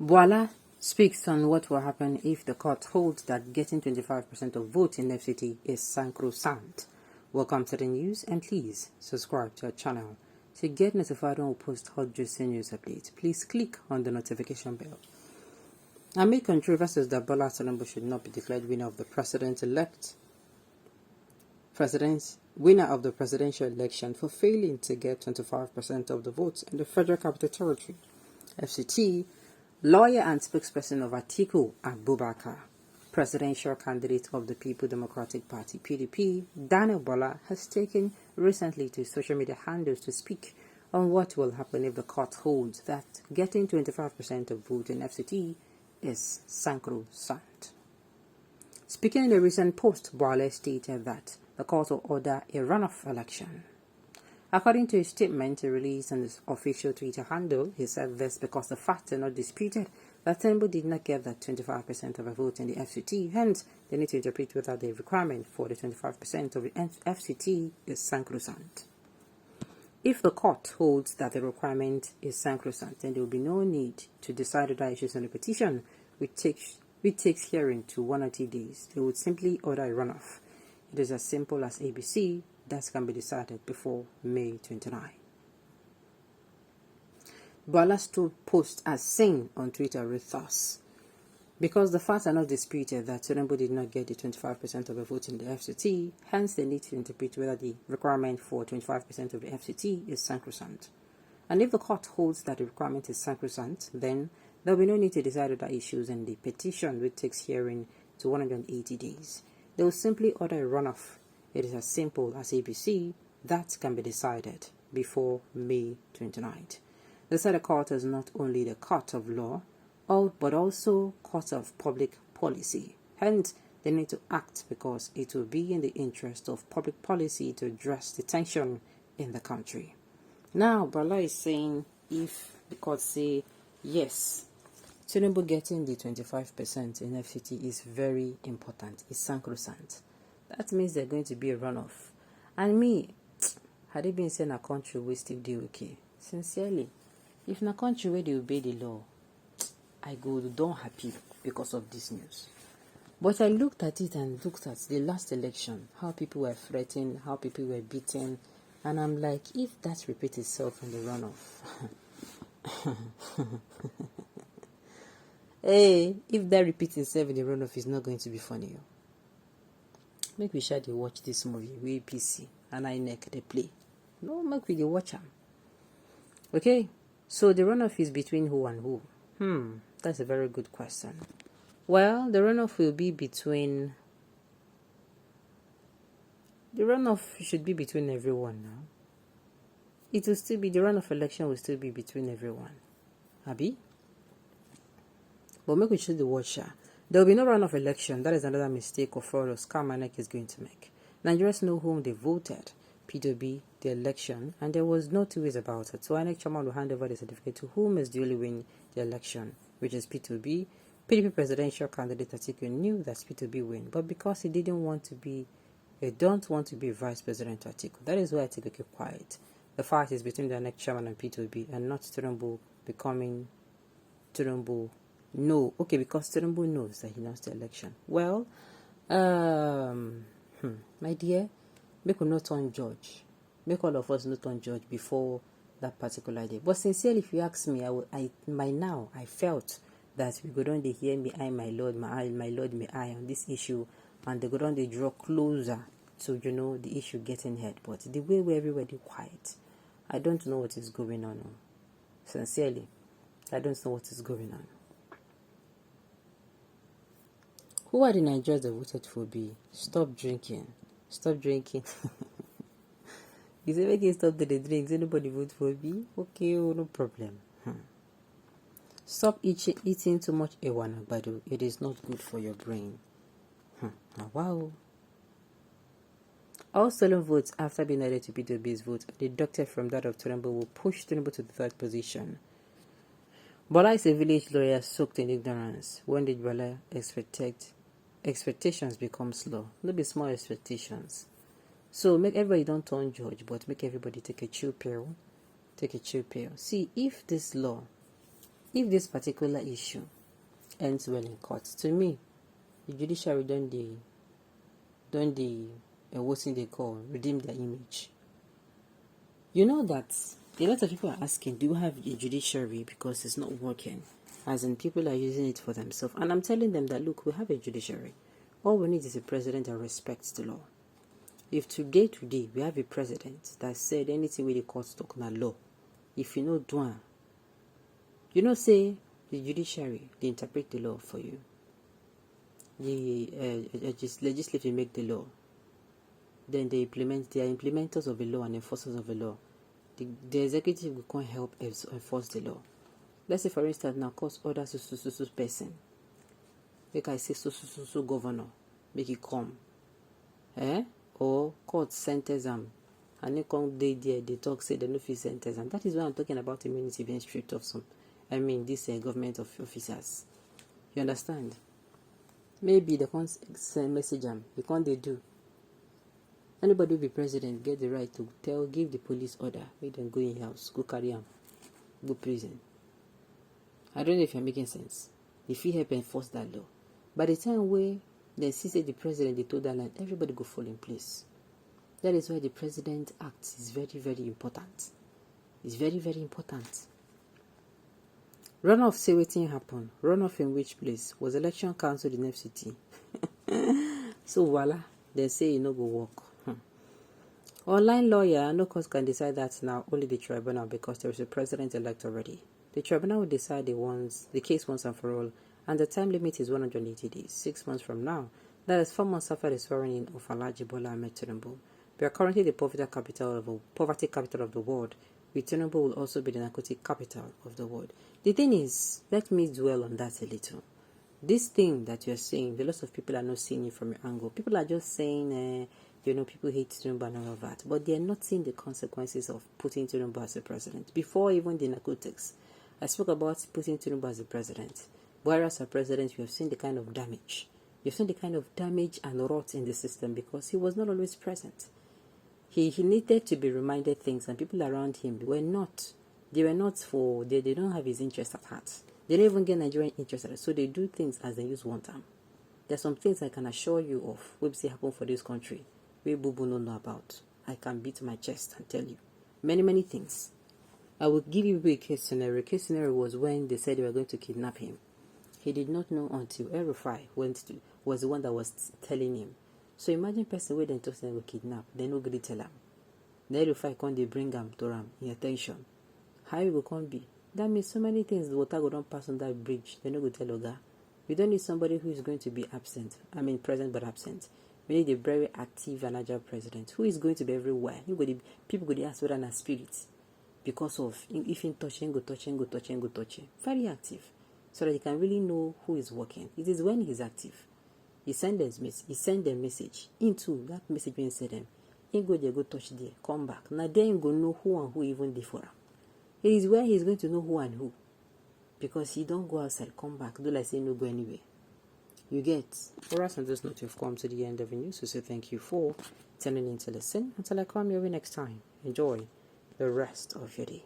Boala speaks on what will happen if the court holds that getting 25% of votes in FCT is sacrosanct. Welcome to the news, and please subscribe to our channel. To get notified when we post hot juicy news updates, please click on the notification bell. Amid controversies that Bola Tinubu should not be declared winner of the presidential election for failing to get 25% of the votes in the Federal Capital Territory, FCT, lawyer and spokesperson of Atiku Abubakar, presidential candidate of the People Democratic Party (PDP), Daniel Bola, has taken recently to social media handles to speak on what will happen if the court holds that getting 25% of votes in FCT is sacrosanct. Speaking in a recent post, Bola stated that the court will order a runoff election. According to a statement released on his official Twitter handle, he said this because the facts are not disputed that Tinubu did not get that 25% of a vote in the FCT, hence they need to interpret whether the requirement for the 25% of the FCT is sacrosanct. If the court holds that the requirement is sacrosanct, then there will be no need to decide other issues on the petition, which takes hearing to 1 or 2 days. They would simply order a runoff. It is as simple as ABC. That can be decided before May 29. Bola's post as seen on Twitter read thus: because the facts are not disputed that Tinubu did not get the 25% of the vote in the FCT, hence they need to interpret whether the requirement for 25% of the FCT is sacrosanct. And if the court holds that the requirement is sacrosanct, then there will be no need to decide other issues in the petition, which takes hearing to 180 days. They will simply order a runoff. It is as simple as ABC. That can be decided before May 29th. They said the court is not only the court of law, but also court of public policy. Hence, they need to act because it will be in the interest of public policy to address the tension in the country. Now, Bola is saying if the court say yes, Tinubu getting the 25% in FCT is very important, it's sacrosanct. That means there's going to be a runoff. And me, had it been saying a country we still do okay. Sincerely, if in a country where they obey the law, I go down happy because of this news. But I looked at it and looked at the last election, how people were threatened, how people were beaten, and I'm like, if that repeats itself in the runoff, hey, if that repeats itself in the runoff, it's not going to be funny. Make we shall watch this movie, we PC, and I neck they play. No, make we watch them. Okay, so the runoff is between who and who? That's a very good question. Well, the runoff will be between... The runoff should be between everyone now. It will still be, the runoff election will still be between everyone. Abi? But make we should the watcher. There will be no runoff election. That is another mistake or fraud or scam INEC is going to make. Nigerians know whom they voted, P2B, the election, and there was no two ways about it. So INEC chairman will hand over the certificate to whom is duly win the election, which is P2B. PDP presidential candidate Atiku knew that P2B win, but because he don't want to be vice president to Atiku, that is why Atiku kept quiet. The fight is between the INEC chairman and P2B, and not Tinubu becoming Tinubu. No, okay, because Tinubu knows that he lost the election. Well, my dear, make we not turn judge. Make all of us not turn judge before that particular day. But sincerely, if you ask me, I felt that we go down they hear me, my Lord, my Lord, my eye on this issue, and they go down they draw closer to the issue getting head. But the way where everybody quiet, I don't know what is going on. Sincerely, I don't know what is going on. Who are the Nigerians that voted for B? Stop drinking. Stop drinking. You say, make it stop the drinks. Anybody vote for B? Okay, no problem. Stop eating too much Ewana, Badu. It is not good for your brain. Wow. All stolen votes after being added to P2B's vote deducted from that of Tinubu will push Tinubu to the third position. Bola is a village lawyer soaked in ignorance. When did Bola expectations become slow? No be small expectations. So make everybody don't turn judge, but make everybody take a chill pill. See, if this law if this particular issue ends well in court, to me, the judiciary don't what's in they call redeem their image. You know that a lot of people are asking, do you have a judiciary because it's not working? As in, people are using it for themselves. And I'm telling them that, look, we have a judiciary. All we need is a president that respects the law. If today we have a president that said anything with the court talk na law, if you know do you know say the judiciary, they interpret the law for you. The legislature make the law. Then they are implementers of the law and enforcers of the law. The executive will can't help enforce the law. Let's say, for instance, now cause order so person. Like I say, so governor, make it come. Or court sentence them. And they come there, they talk, say they no fit sentence them. That is why I'm talking about immunity being stripped of some. These government officers. You understand? Maybe they can't send message them. They can't they do. Anybody who be president get the right to give the police order, make them go in house, go carry them, go prison. I don't know if you're making sense. If you help enforce that law. By the time where they see the president, they told that line, everybody go fall in place. That is why the president act is very, very important. It's very, very important. Runoff, say wetin happen. Runoff in which place? Was election cancelled in FCT? So voila, they say you no go work. Online lawyer, no court can decide that now, only the tribunal, because there is a president-elect already. The tribunal will decide the case once and for all, and the time limit is 180 days, 6 months from now. That is 4 months after the swearing-in of Alhaji Bola Ahmed Tinubu. We are currently the poverty capital of the world. With Tinubu will also be the narcotic capital of the world. The thing is, let me dwell on that a little. This thing that you're saying, a lot of people are not seeing it from your angle. People are just saying, people hate Tinubu and all of that. But they are not seeing the consequences of putting Tinubu as a president. Before even the narcotics, I spoke about putting Tinubu as a president. Whereas as a president, you have seen the kind of damage. You've seen the kind of damage and rot in the system because he was not always present. He needed to be reminded things, and people around him were not. They don't have his interest at heart. They don't even get Nigerian interest at it. So they do things as they use one time. There's some things I can assure you of what happen for this country. We Bubu don't know about. I can beat my chest and tell you many, many things. I will give you a case scenario. Case scenario was when they said they were going to kidnap him. He did not know until El-Rufai was the one that was telling him. So imagine person where they talk they will kidnap, they no go tell him. Then El-Rufai come they bring him to him in attention. How you go come be? That means so many things the water go don't pass on that bridge. They no go tell Oga. We don't need somebody who is going to be absent. Present but absent. We need a very active and agile president who is going to be everywhere. People go to ask whether na spirit. Because of if in touching, go touching. Very active. So that you can really know who is working. It is when he's active. He send them message into that message when he send them. He go there, go touch there, come back. Now then you go know who and who even there for him. It is where he's going to know who and who. Because he don't go outside, come back, do like say no go anywhere. You get. For us on this note, we've come to the end of the news. So say thank you for tuning in to listen. Until I come your way next time. Enjoy the rest of your day.